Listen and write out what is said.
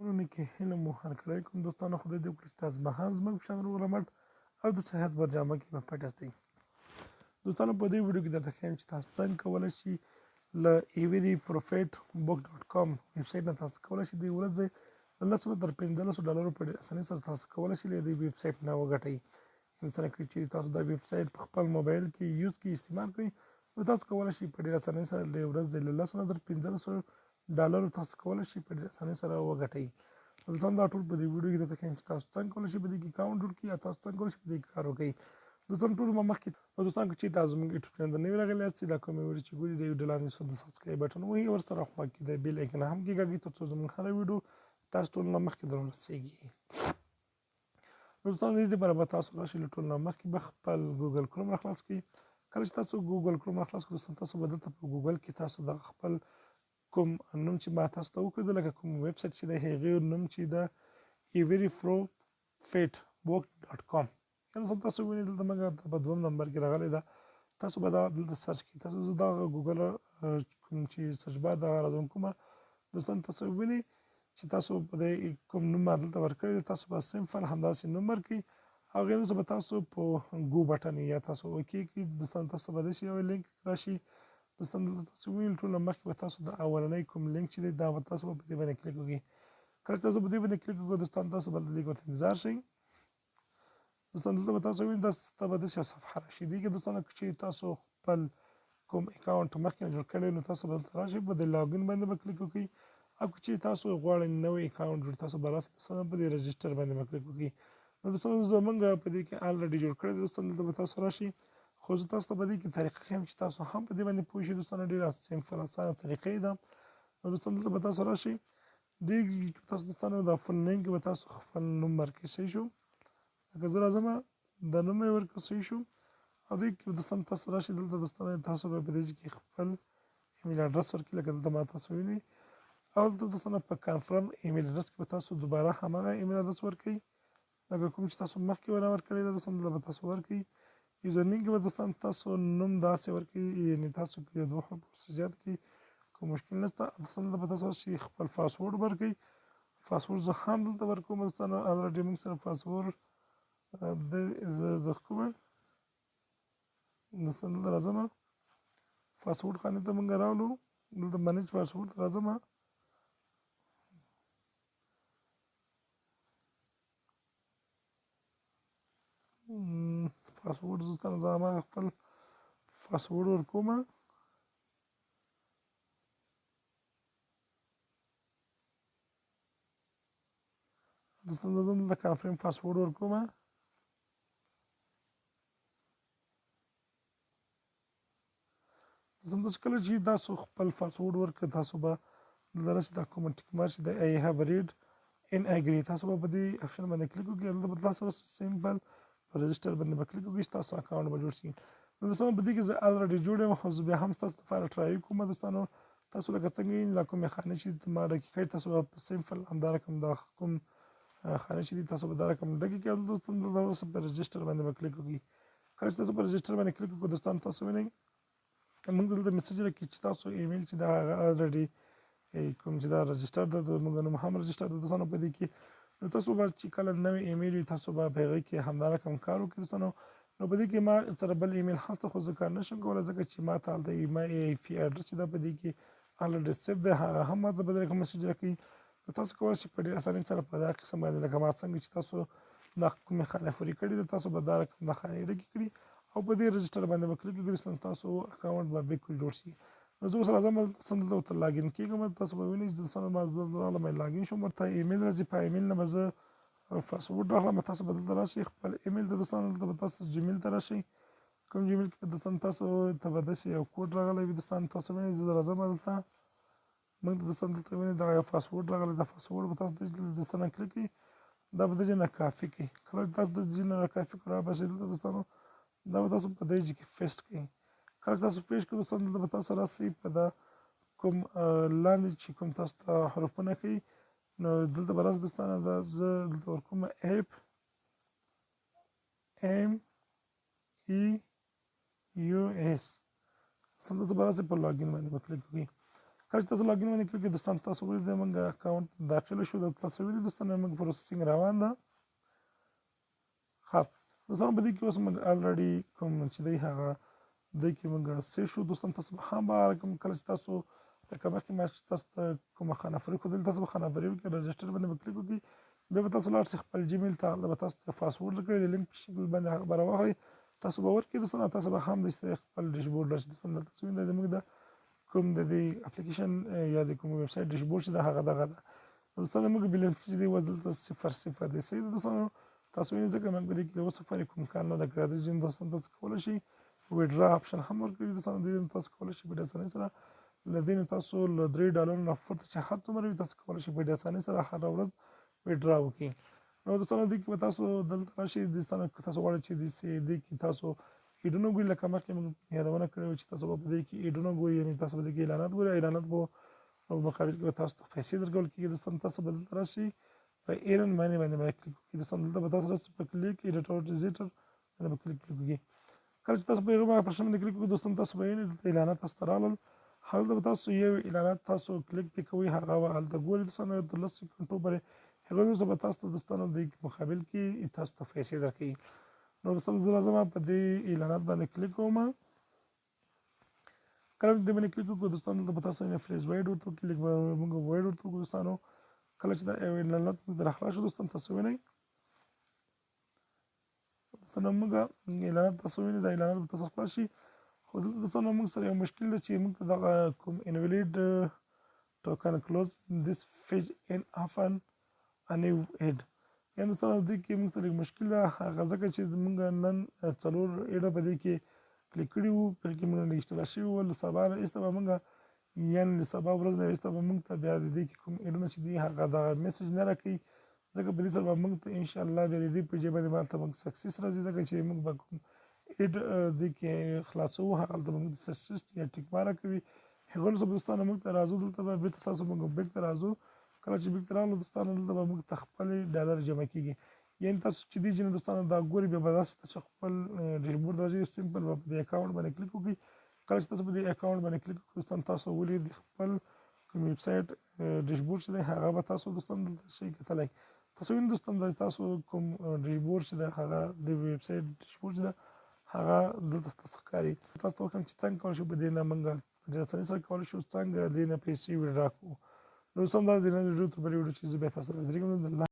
ورونې کې هیله مو هرکلی کوم دوستانو خدای دې وکړي چې تاسو به هم زموږ په شان روغ رمټ او د صحت برجامه کې به پټ استئ. دوستانو په دې ویډیو کې درته ښیم چې تاسو څنګه کولی شئ له everyprofitbook.com ویب سایټ نه تاسو کولی شئ د ورځې له 10 تر 15 ډالرو په ډېر اسانۍ سره تاسو کولی شئ له دې ویب سایټ نه وګټئ. مثلا که چیرې تاسو دا ویب سایټ په خپل موبایل کې یوز کې استعمال کړئ نو تاسو کولی شئ په ډېر اسانۍ سره د ورځې له 10 تر 15 ډالرو تاسو کولی شئ په ډېر اسانۍ سره وګټئ. دوستان دا ټول په دې ویډیو کې درته ښیم چې تاسو څنګه کولی شئ په دې کې اکاونټ جوړ کړئ یا تاسو څنګه کولی شئ په دې کې کار وکړئ. دوستان ټول ما مخکې دوستان که چیرې تاسو زموږ یوټیوب چینل ته نوي راغلي یاست دا کومې ویډیو چې ګورئ د ویډیو لاندې د سبسکرایب بټن ووهئ ورسره خوا کې د بیل ایکن هم کېکاږئ تر څو زموږ هره ویډیو تاسو ټول نه مخکې درورسېږي. دوستان د دې لپاره به تاسو راشئ له ټول نه مخکې به خپل ګوګل کروم راخلاص کړئ. کله چې تاسو ګوګل کروم راخلاص کړئ دوستان تاسو به دلته په ګوګل کې تاسو د خپل کوم نوم چې ما تاسو ته وښوده لکه کوم ویب سایټ چې د هغې نوم چې د everyprofitbook.com یعنې تاسو وینئ دلته موږ په دوم نمبر کې راغلی ده. تاسو به دا دلته سرچ کړئ. تاسو زه دا ګوګل کوم چې سرچ بار دغه راځم کومه دوستان تاسو وینئ چې تاسو په دې کوم نوم ما دلته ورکړی دی تاسو به سمپل همداسې نوم ورکړئ. هغې وروسته به تاسو په ګو بټن یا تاسو اوکې کړئ. دوستان تاسو به داسې یو لینک راشي. دوستان دلته تاسو وینئ ټول مخکې به تاسو د اولنی کوم لینک چې دی دا به تاسو به په دې باندې کلیک وکړئ. کله چې تاسو په دې باندې کلیک وکړئ دوستان تاسو به دلته لږ ورته انتظار شئ. دوستان دلته به تاسو وینئ دلته به داسې یو صفحه راشي. دې کې دوستان چې تاسو خپل کوم اکاونټ مخکې نه جوړ کړی نو تاسو به دلته راشئ په دې لاګین باندې به کلیک وکړئ. او که چیرې تاسو غواړئ نوی اکاونټ جوړ تاسو به راسئ دوستان په دې رجسټر باندې به کلیک وکړئ. نو دوستان زموږ په دې کې الریډي جوړ کړی دی دوستان دلته به تاسو راشئ. خو زه تاسو ته په دې کې طریقه ښیم چې تاسو هم په دې باندې پوه شئ. دوستانو ډېره سمپل اسانه طریقه یې ده. نو دوستان دلته به تاسو راشئ. دې کې تاسو دوستانو د فل نیم کې به تاسو خپل نوم ورکړئ. صحیح شو لکه زه راځم د نوم یې ورکړو. صحیح شو او دې کې دوستان تاسو راشئ دلته دوستانو تاسو به په دې کې خپل ایمیل اډرس ورکړئ لکه دلته ما تاسو وینئ. او دلته دوستانو په کنفرم ایمیل اډرس کې به تاسو دوباره هماغه ایمیل اډرس ورکړئ لکه کوم چې تاسو مخکې ونه ورکړی دی. دوستان دلته به تاسو ورکړئ. یوزر نیم کې به دوستان تاسو نوم داسې ورکړئ یعنې تاسو یو دوه حروفو زیات کړئ کوم مشکل نشته. دوستان دلته به تاسو راشئ خپل پاسورډ ورکړئ. پاسورډ زه هم دلته ورکوم دوستانو الریډي موږ سره پاسورډ زه کومه دوستان دلته راځم پاسورډ خانې ته موږ راولو. دلته منیج پاسورډ ته راځم. پاسورډ دوستانو زه هماغه خپل پاسورډ ورکوم. دوستان زه دلته کنفرم پاسورډ ورکوم. دوستان تاسو کله چې تاسو خپل پاسورډ ورکړئ تاسو به دلته راشئ دا کومه ټیک مارک چې دی آی هاف ریډ ان اګري تاسو به په دې اپشن باندې کلیک وکړئ. دلته به تاسو سمپل په رجسټر باندې به کلیک وکړئ ستاسو اکاونټ به جوړ شي. نو دوستانو په دې کې زه الریډي جوړ یم خو زه بیا هم ستاسو لپاره ټرای کوم. دوستانو تاسو لکه څنګه یې دا کومې خانې چې ما ډکې کړي تاسو به په سمپل همدا رقم دا کوم خانې چې دي تاسو به دا رقم ډکې کړئ. دوستان دلته په رجسټر باندې به کلیک وکړئ. کله چې تاسو په رجسټر باندې کلیک وکړئ دوستان تاسو وینئ موږ دلته میسج راکړي چې تاسو ایمیل چې دا هغه الریډي کوم چې دا رجسټر ده موږ نوم هم رجسټر ده دوستانو په دې کې. نو تاسو به چې کله نوی ایمیل وي تاسو به په هغې کې همدا رقم کار وکړئ دوستانو. نو په دې کې ما سره بل ایمیل هسته خو زه کار نشم کولی ځکه چې ما ته هلته ما ای پي اډرس چې ده په دې کې الریډي سیف دی هغه هم ما ته په دې رقم میسج راکوي. نو تاسو کولی شئ په ډېر اسانۍ سره په دغه قسم باندې لکه ما څنګه چې تاسو دا کومې خانې فري کړي دي تاسو به دا رقم دا خانې ډکې کړي او په دې رجسټر باندې به کلیک وکړئ تاسو اکاونټ به بالکل جوړ شي. نو زه اوس راځم دلته ورته لاګین کېږم. تاسو به وینئ چې دوستانو ما زه راغلم لاګین شوم ورته ایمیل راځي په ایمیل نه به زه پاسورډ راغلم. تاسو به دلته راشئ خپل ایمیل ته دوستانو دلته به تاسو جیمیل ته راشئ. کوم جیمیل کې دوستانو تاسو ته به داسې یو کوډ راغلی وي دوستانو تاسو وینئ زه راځم دلته موږ ته دوستانو دلته وینئ دغه یو پاسورډ راغلی دا پاسورډ به تاسو دلته دوستانو کلیک کړئ دا به د دې نه کافي کړئ. کله چې تاسو د دې نه کافي کړئ راباسئ دلته دوستانو دا به تاسو په دې ځای کې پیسټ کړئ. کله چې تاسو پیسټ کړئ دوستانو دلته به تاسو راسئ په دا کوم لاندې چې کوم تاسو ته حروفونه ښیي نو دلته به راسئ دوستانو دا زه دلته ورکوم اپ ام ای یو اس دوستانو دلته به راسئ په لاګین باندې به کلیک وکړئ. کله چې تاسو لاګین باندې کلیک کوئ دوستان تاسو ولید زموږ اکاونټ داخله شو د تاسو ویلي دوستان زموږ پروسیسینګ روان ده ښه دوستان په دې کې اوس موږ الریډي کوم چې دی هغه دې کې موږ سیو شو دوستان تاسو به هم کوم کله چې تاسو لکه مخکې ما چې تاسو ته کومه خانه فري ښودل تاسو به خانه فري وکړئ رجسټر باندې به کلیک وکړئ بیا به تاسو لاړ شئ خپل جیمیل ته هلته به تاسو ته پاسورډ درکړی د لینک په شکل باندې هغه به راواخلئ تاسو به ورکړئ دوستان تاسو به هم د خپل ډیشبورډ راشي دوستان دلته څه وینئ زموږ د کوم د دې اپلیکیشن یا د کوم ویب سایټ ډیشبورډ چې د هغه دغه ده دوستان زموږ بیلنس چې دی اوس دلته 0 دی صحیح ده دوستانو تاسو وینئ ځکه موږ په دې کې د اوس لپاره کوم کار نه ده کړی د جن دوستان تاسو کولی شئ ویډرا آپشن هم ورکوي دوستانو د دې تاسو کولی شئ په ډېرې اسانۍ سره له دې نه تاسو له $3 نه پورته چې هر څومره وي تاسو کولی شئ په ډېرې اسانۍ سره هره ورځ ویډرا وکړئ نو دوستانو دې کې به تاسو دلته راشئ دوستانو که تاسو غواړئ چې دې کې تاسو ایډونه ګورئ لکه مخکې موږ یادونه کړې وه چې تاسو به په دې کې ایډونه ګورئ یعنې تاسو به دې کې اعلانات ګورئ اعلانات به مقابل کې به تاسو ته پیسې درکول کېږي دوستان تاسو به دلته راشئ په ایرن مانی باندې به کلیک وکړئ دوستان دلته به تاسو راشئ په کلیک ایډیټر باندې به کلیک وکړئ کله چې تاسو په هغه اپشن باندې کلیک وکړئ دوستان تاسو به وینئ دلته اعلانات تاسو ته راغلل هلته به تاسو یو اعلانات تاسو کلیک پې کوئ هغه به هلته ګورئ دوستانو تر 10 سکندو پورې هغه وروسته به تاسو ته دوستانو د مقابل کې تاسو ته پیسې درکوي نو دوستانو زه راځم په دې اعلانات باندې کلیک کوم کله چې دې باندې کلیک وکړو دوستانو دلته به تاسو فریز وایډ ورته وکړئ لږ به موږ وایډ ورته وکړو دوستانو کله چې دا اعلانات موږ ته راخلاص شو دوستان تاسو وینئ دوستانو موږ اعلانات تاسو وینئ دا اعلانات به تاسو خلاص شي خو دلته دوستانو موږ سره یو مشکل ده چې موږ ته دغه کوم انویلیډ ټوکن کلوز دیس پیج ان افن ا نیو ایډ یعنې دوستانو دې کې موږ ته لږ مشکل ده هغه ځکه چې موږ نن 4 ایډه په دې کې کلیک کړي وو په کې موږ لږ اشتباه شوي وو له سبا ایسته به موږ یعنې له سبا ورځ نه وروسته به موږ ته بیا د دې کې کوم ایډونه چې دي هغه دغه میسج نه راکوي ځکه په دې سره به موږ ته انشاءالله بیا د دې پیجې باندې به هلته موږ سکسیس راځي ځکه چې موږ به کوم ایډ دې کې خلاصوو هغلته به موږ سکسیس یا ټیک ماره کوي هغه وروسته به دوستانو موږ ته راځو دلته به بېرته تاسو موږ بیک ته راځو کله چې بیک ته راغلو دوستانو دلته به موږ ته خپلې ډالر جمع کېږي یعنې تاسو چې دې جنې دوستانو دا ګوري بیا به داسې تاسو خپل ډیشبورډ راځي سمپل به په دې اکاونټ باندې کلیک وکړئ کله چې تاسو په دې اکاونټ باندې کلیک وکړئ دوستان تاسو ولید خپل کوم ویب سایټ ډیشبورډ چې دی هغه به تاسو دوستان دلته شئ کتلی تاسو وینئ دوستان دا تاسو کوم ډیشبورډ چې دی هغه د ویب سایټ ډیشبورډ چې ده هغه دلته تاسو ښکاري تاسو ته وښیم چې څنګه کولی شو په دې نه موږ په ډېرې اسانۍ سره کولی شو څنګه دې نه پیسې ویډرا کړو نو دوستان دا د نن ویډیو تر بلې ویډیو چې زه بیا تاسو سره حاضرېږم